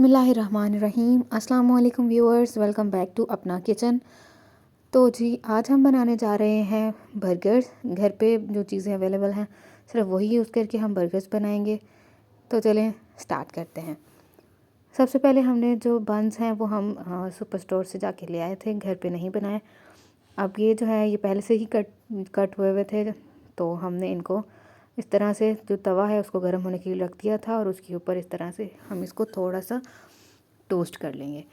बिस्मिल्लाहिर्रहमानिर्रहीम। अस्सलाम वालेकुम व्यूअर्स, वेलकम बैक टू अपना किचन। तो जी आज हम बनाने जा रहे हैं बर्गर्स। घर पे जो चीज़ें अवेलेबल हैं सिर्फ वही यूज़ करके हम बर्गर्स बनाएंगे। तो चलें स्टार्ट करते हैं। सबसे पहले हमने जो बन्स हैं वो हम सुपर स्टोर से जाके ले आए थे, घर पे नहीं बनाए। अब ये जो है ये पहले से ही कट हुए हुए थे, तो हमने इनको इस तरह से जो तवा है उसको गर्म होने के लिए रख दिया था और उसके ऊपर इस तरह से हम इसको थोड़ा सा टोस्ट कर लेंगे।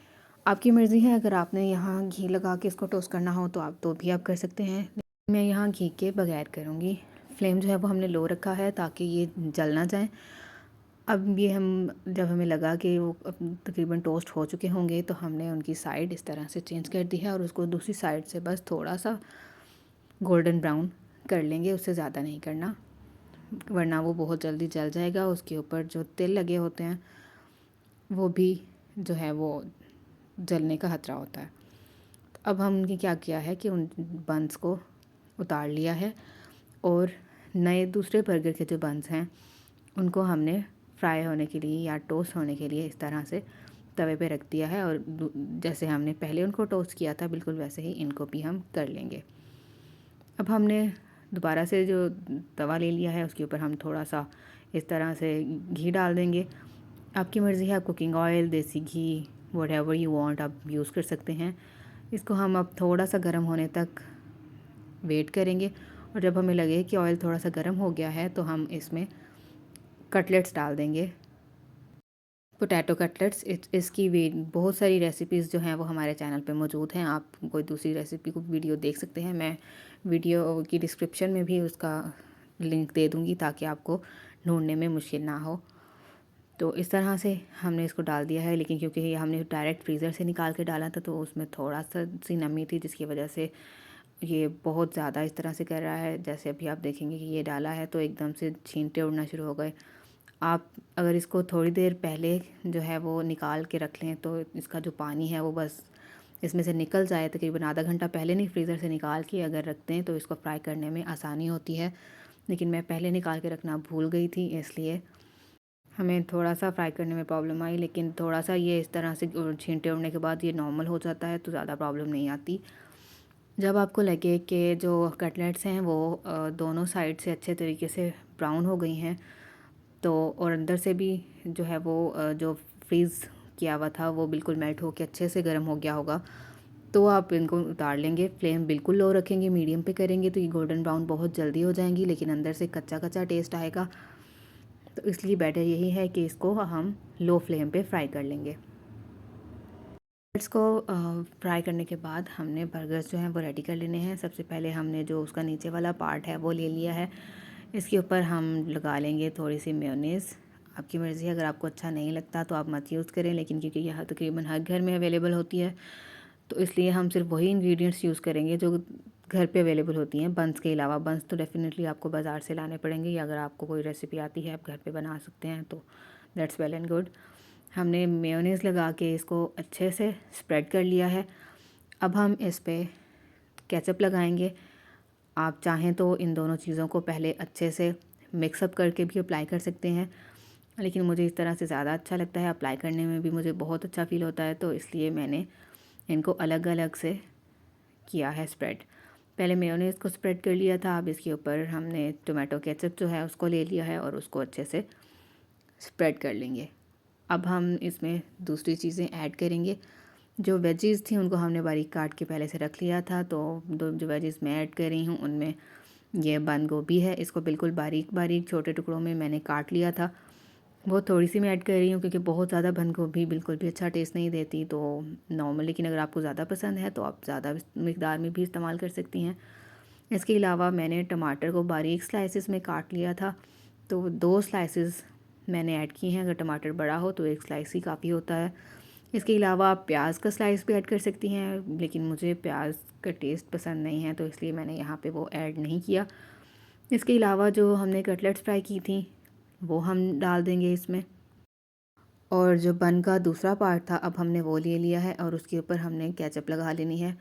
आपकी मर्ज़ी है, अगर आपने यहाँ घी लगा के इसको टोस्ट करना हो तो आप आप कर सकते हैं। मैं यहाँ घी के बगैर करूँगी। फ्लेम जो है वो हमने लो रखा है ताकि ये जल ना जाए। अब ये हम जब हमें लगा कि वो तकरीबन टोस्ट हो चुके होंगे तो हमने उनकी साइड इस तरह से चेंज कर दी है और उसको दूसरी साइड से बस थोड़ा सा गोल्डन ब्राउन कर लेंगे, उससे ज़्यादा नहीं करना वरना वो बहुत जल्दी जल जाएगा। उसके ऊपर जो तेल लगे होते हैं वो भी जो है वो जलने का खतरा होता है। अब हमने क्या किया है कि उन बंस को उतार लिया है और नए दूसरे बर्गर के जो बंस हैं उनको हमने फ्राई होने के लिए या टोस्ट होने के लिए इस तरह से तवे पे रख दिया है और जैसे हमने पहले उनको टोस्ट किया था बिल्कुल वैसे ही इनको भी हम कर लेंगे। अब हमने दोबारा से जो तवा ले लिया है उसके ऊपर हम थोड़ा सा इस तरह से घी डाल देंगे। आपकी मर्ज़ी है, आप कुकिंग ऑयल, देसी घी, व्हाटएवर यू वांट आप यूज़ कर सकते हैं। इसको हम अब थोड़ा सा गर्म होने तक वेट करेंगे और जब हमें लगे कि ऑयल थोड़ा सा गर्म हो गया है तो हम इसमें कटलेट्स डाल देंगे, पोटैटो कटलेट्स। इसकी बहुत सारी रेसिपीज़ जो हैं वो हमारे चैनल पे मौजूद हैं। आप कोई दूसरी रेसिपी को वीडियो देख सकते हैं। मैं वीडियो की डिस्क्रिप्शन में भी उसका लिंक दे दूँगी ताकि आपको ढूंढने में मुश्किल ना हो। तो इस तरह से हमने इसको डाल दिया है, लेकिन क्योंकि ये हमने डायरेक्ट फ्रीज़र से निकाल के डाला था तो उसमें थोड़ा सा सी नमी थी जिसकी वजह से ये बहुत ज़्यादा इस तरह से कर रहा है। जैसे अभी आप देखेंगे कि ये डाला है तो एकदम से छींटे उड़ना शुरू हो गए। आप अगर इसको थोड़ी देर पहले जो है वो निकाल के रख लें तो इसका जो पानी है वो बस इसमें से निकल जाए। तकरीबन आधा घंटा पहले नहीं फ्रीज़र से निकाल के अगर रखते हैं तो इसको फ्राई करने में आसानी होती है, लेकिन मैं पहले निकाल के रखना भूल गई थी इसलिए हमें थोड़ा सा फ्राई करने में प्रॉब्लम आई। लेकिन थोड़ा सा ये इस तरह से छींटे उड़ने के बाद ये नॉर्मल हो जाता है तो ज़्यादा प्रॉब्लम नहीं आती। जब आपको लगे कि जो कटलेट्स हैं वो दोनों साइड से अच्छे तरीके से ब्राउन हो गई हैं तो और अंदर से भी जो है वो जो फ्रीज़ किया हुआ था वो बिल्कुल मेल्ट होकर अच्छे से गर्म हो गया होगा, तो आप इनको उतार लेंगे। फ्लेम बिल्कुल लो रखेंगे, मीडियम पे करेंगे तो ये गोल्डन ब्राउन बहुत जल्दी हो जाएंगी, लेकिन अंदर से कच्चा कच्चा टेस्ट आएगा। तो इसलिए बेटर यही है कि इसको हम लो फ्लेम पे फ्राई कर लेंगे। इसको फ्राई करने के बाद हमने बर्गर्स जो हैं वो रेडी कर लेने हैं। सबसे पहले हमने जो उसका नीचे वाला पार्ट है वो ले लिया है। इसके ऊपर हम लगा लेंगे थोड़ी सी मेयोनीज़। आपकी मर्ज़ी है, अगर आपको अच्छा नहीं लगता तो आप मत यूज़ करें, लेकिन क्योंकि यह तकरीबन हर घर में अवेलेबल होती है तो इसलिए हम सिर्फ वही इंग्रेडिएंट्स यूज़ करेंगे जो घर पे अवेलेबल होती हैं बंस के अलावा। बंस तो डेफ़िनेटली आपको बाज़ार से लाने पड़ेंगे, या अगर आपको कोई रेसिपी आती है आप घर पे बना सकते हैं तो दैट्स वेल एंड गुड। हमने मेयोनीज़ लगा के इसको अच्छे से स्प्रेड कर लिया है। अब हम इस पे केचप लगाएंगे। आप चाहें तो इन दोनों चीज़ों को पहले अच्छे से मिक्सअप करके भी अप्लाई कर सकते हैं, लेकिन मुझे इस तरह से ज़्यादा अच्छा लगता है। अप्लाई करने में भी मुझे बहुत अच्छा फ़ील होता है, तो इसलिए मैंने इनको अलग अलग से किया है स्प्रेड। पहले मेयोनीज़ को स्प्रेड कर लिया था, अब इसके ऊपर हमने टोमेटो केचप जो है उसको ले लिया है और उसको अच्छे से स्प्रेड कर लेंगे। अब हम इसमें दूसरी चीज़ें ऐड करेंगे। जो वेजीज़ थी उनको हमने बारीक काट के पहले से रख लिया था, तो जो वेजीज़ मैं ऐड कर रही हूँ उनमें ये बंद गोभी है। इसको बिल्कुल बारीक बारीक छोटे टुकड़ों में मैंने काट लिया था। वो थोड़ी सी मैं ऐड कर रही हूँ क्योंकि बहुत ज़्यादा बंद गोभी बिल्कुल भी अच्छा टेस्ट नहीं देती, तो नॉर्मल, लेकिन अगर आपको ज़्यादा पसंद है तो आप ज़्यादा मकदार में भी इस्तेमाल कर सकती हैं। इसके अलावा मैंने टमाटर को बारीक स्लाइसिस में काट लिया था, तो 2 स्लाइसिस मैंने ऐड की हैं। अगर टमाटर बड़ा हो तो 1 स्लाइस ही काफ़ी होता है। इसके अलावा आप प्याज का स्लाइस भी ऐड कर सकती हैं, लेकिन मुझे प्याज का टेस्ट पसंद नहीं है तो इसलिए मैंने यहाँ पे वो ऐड नहीं किया। इसके अलावा जो हमने कटलेट्स फ्राई की थी वो हम डाल देंगे इसमें, और जो बन का दूसरा पार्ट था अब हमने वो ले लिया है और उसके ऊपर हमने केचप लगा लेनी है।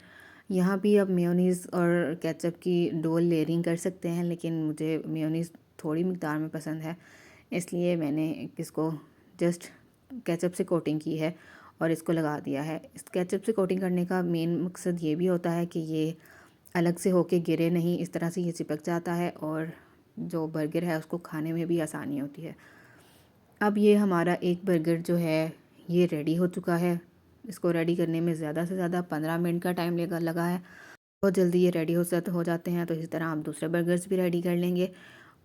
यहाँ भी अब मेयोनीज़ और केचप की डबल लेयरिंग कर सकते हैं, लेकिन मुझे मेयोनीज़ थोड़ी मकदार में पसंद है, इसलिए मैंने इसको जस्ट केचप से कोटिंग की है और इसको लगा दिया है। इस केचप से कोटिंग करने का मेन मकसद ये भी होता है कि ये अलग से होके गिरे नहीं, इस तरह से ये चिपक जाता है और जो बर्गर है उसको खाने में भी आसानी होती है। अब ये हमारा एक बर्गर जो है ये रेडी हो चुका है। इसको रेडी करने में ज़्यादा से ज़्यादा 15 मिनट का टाइम लगा है। बहुत जल्दी ये रेडी हो जाते हैं। तो इसी तरह आप दूसरे बर्गर्स भी रेडी कर लेंगे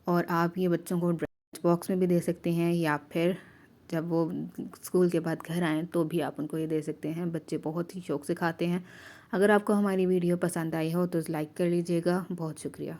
और आप ये बच्चों को लंच बॉक्स में भी दे सकते हैं या फिर जब वो स्कूल के बाद घर आएँ तो भी आप उनको ये दे सकते हैं। बच्चे बहुत ही शौक़ से खाते हैं। अगर आपको हमारी वीडियो पसंद आई हो तो लाइक कर लीजिएगा। बहुत शुक्रिया।